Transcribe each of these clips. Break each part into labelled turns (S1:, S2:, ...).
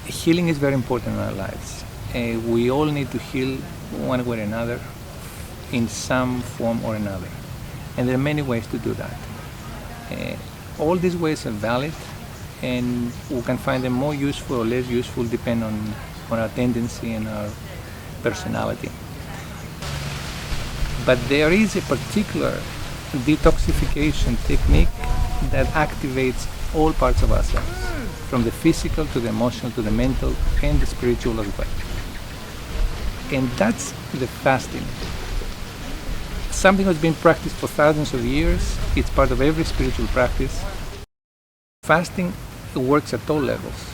S1: Healing is very important in our lives. We all need to heal one way or another in some form or another. And there are many ways to do that. All these ways are valid, and we can find them more useful or less useful depending on our tendency and our personality. But there is a particular detoxification technique that activates all parts of ourselves, from the physical to the emotional to the mental and the spiritual as well. And that's the fasting. Something that's been practiced for thousands of years. It's part of every spiritual practice. Fasting works at all levels.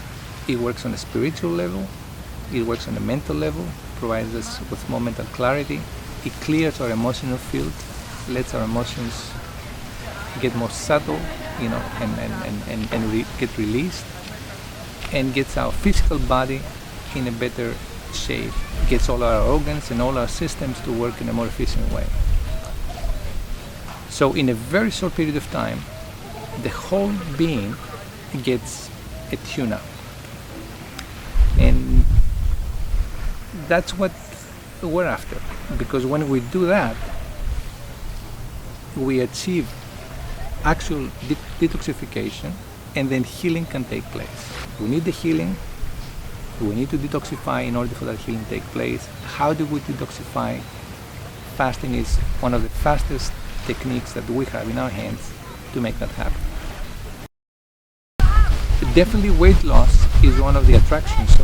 S1: It works on a spiritual level, it works on a mental level, provides us with more mental clarity. It clears our emotional field, lets our emotions get more subtle, and get released, and gets our physical body in a better shape, gets all our organs and all our systems to work in a more efficient way. So in a very short period of time, the whole being gets a tune-up. And that's what we're after, because when we do that, we achieve actual detoxification, and then healing can take place. We need the healing, we need to detoxify in order for that healing to take place. How do we detoxify? Fasting is one of the fastest techniques that we have in our hands to make that happen. Definitely weight loss is one of the attractions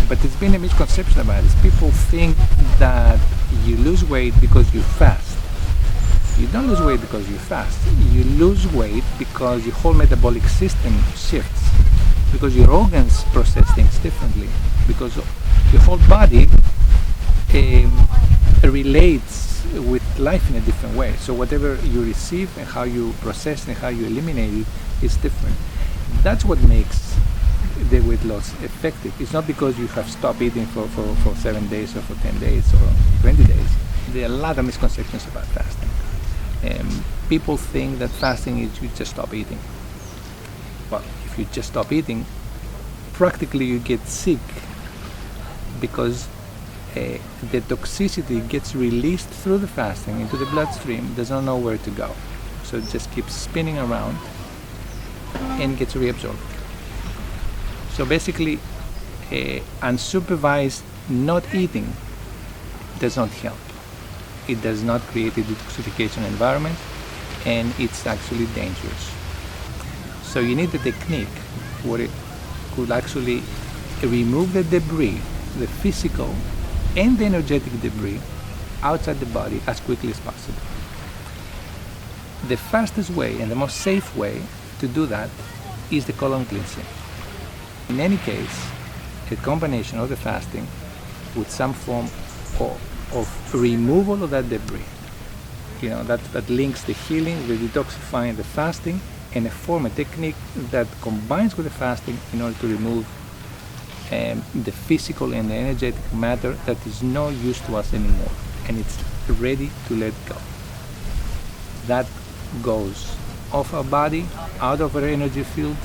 S1: but there's been a misconception about this. People think that you lose weight because you fast. You don't lose weight because you fast. You lose weight because your whole metabolic system shifts, because your organs process things differently, because your whole body relates with life in a different way. So whatever you receive and how you process and how you eliminate it is different. That's what makes the weight loss effective. It's not because you have stopped eating for 7 days or for 10 days or 20 days. There are a lot of misconceptions about fasting. People think that fasting is you just stop eating. Well, if you just stop eating, practically you get sick, because the toxicity gets released through the fasting into the bloodstream, does not know where to go. So it just keeps spinning around and gets reabsorbed. So basically, unsupervised not eating does not help. It does not create a detoxification environment, and it's actually dangerous. So you need a technique where it could actually remove the debris, the physical and the energetic debris, outside the body as quickly as possible. The fastest way and the most safe way to do that is the colon cleansing. In any case, a combination of the fasting with some form of removal of that debris, that links the healing, the detoxifying, the fasting, and a technique that combines with the fasting in order to remove the physical and the energetic matter that is no use to us anymore, and it's ready to let go. That goes off our body, out of our energy field,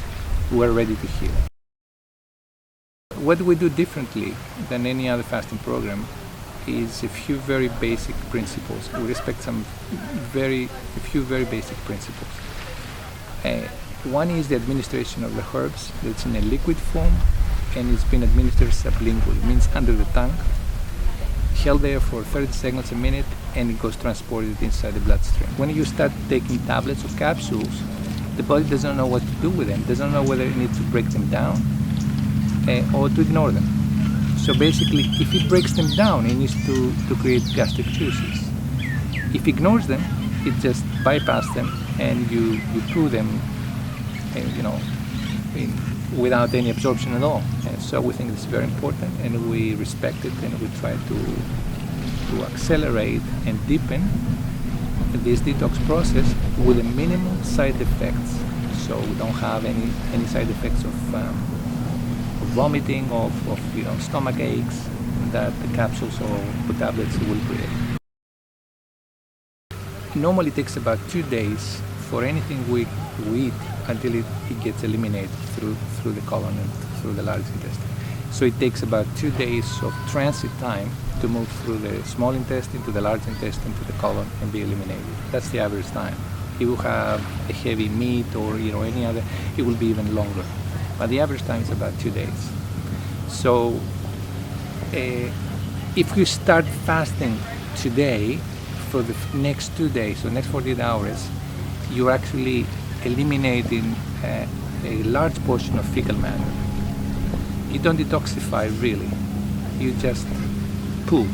S1: we're ready to heal. What we do differently than any other fasting program is a few very basic principles. We respect a few very basic principles. One is the administration of the herbs. That's in a liquid form, and it's been administered sublingually. It means under the tongue, held there for 30 seconds, a minute, and it goes transported inside the bloodstream. When you start taking tablets or capsules, the body doesn't know what to do with them, doesn't know whether it needs to break them down or to ignore them. So basically, if it breaks them down, it needs to create gastric juices. If it ignores them, it just bypasses them, and you poo them, without any absorption at all. And so we think it's very important, and we respect it, and we try to accelerate and deepen this detox process with a minimum side effects. So we don't have any side effects of vomiting, of stomach aches that the capsules or tablets will create. Normally it takes about 2 days for anything we eat until it gets eliminated through the colon and through the large intestine. So it takes about 2 days of transit time to move through the small intestine to the large intestine to the colon and be eliminated. That's the average time. If you have a heavy meat or any other, it will be even longer. But the average time is about 2 days. So if you start fasting today for the next 2 days, so next 48 hours, you're actually eliminating a large portion of fecal matter. You don't detoxify really, you just poo.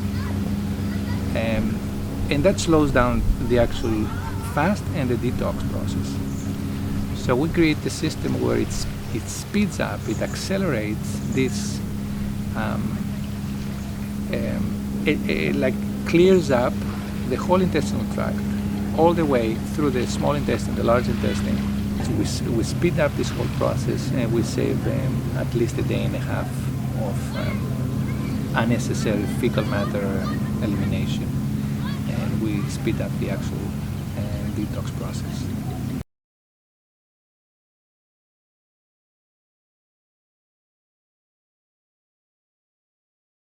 S1: And that slows down the actual fast and the detox process. So we create a system where it speeds up, it accelerates this, it like clears up the whole intestinal tract, all the way through the small intestine, the large intestine. So we speed up this whole process and we save at least a day and a half of unnecessary fecal matter elimination, and we speed up the actual detox process.